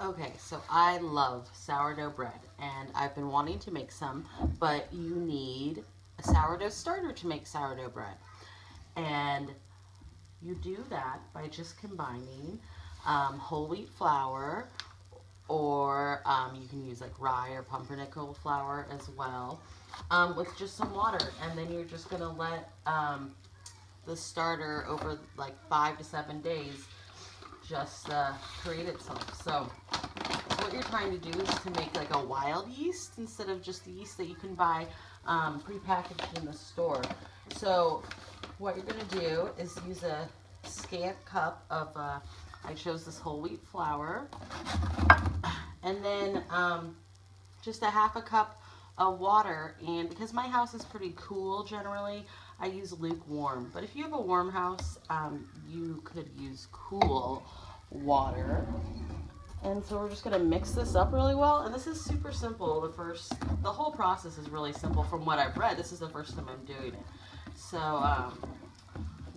Okay, so I love sourdough bread and I've been wanting to make some, but you need a sourdough starter to make sourdough bread. And you do that by just combining whole wheat flour, or you can use like rye or pumpernickel flour as well, with just some water. And then you're just gonna let the starter over like 5 to 7 days just create itself. So what you're trying to do is to make like a wild yeast instead of just the yeast that you can buy prepackaged in the store. So what you're going to do is use a scant cup of, I chose this whole wheat flour, and then just a half a cup of water. And because my house is pretty cool generally, I use lukewarm. But if you have a warm house, you could use cool water. And so we're just gonna mix this up really well. And this is super simple. The whole process is really simple from what I've read. This is the first time I'm doing it. So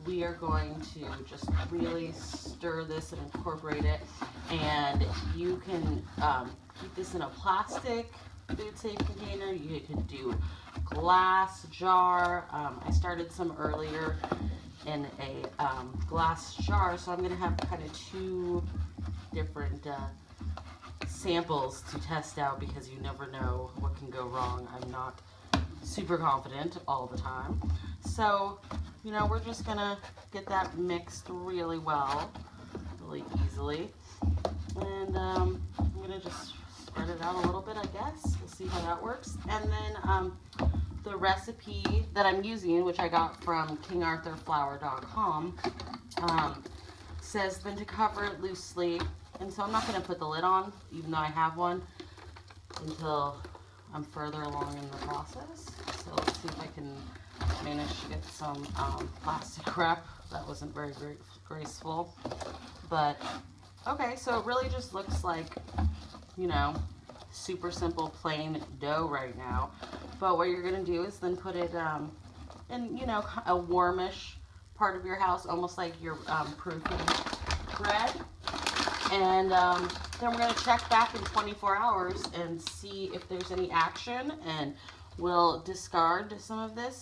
we are going to just really stir this and incorporate it. And you can keep this in a plastic food safe container. You could do glass jar. I started some earlier in a glass jar. So I'm gonna have kind of two different samples to test out because you never know what can go wrong. I'm not super confident all the time. So, we're just gonna get that mixed really well, really easily. And I'm gonna just spread it out a little bit, I guess. We'll see how that works. And then the recipe that I'm using, which I got from kingarthurflour.com, says then to cover it loosely. And so I'm not going to put the lid on, even though I have one, until I'm further along in the process. So let's see if I can manage to get some plastic wrap. That wasn't very graceful. But, okay, so it really just looks like, super simple plain dough right now. But what you're going to do is then put it in, a warmish part of your house, almost like you're proofing bread. And then we're going to check back in 24 hours and see if there's any action, and we'll discard some of this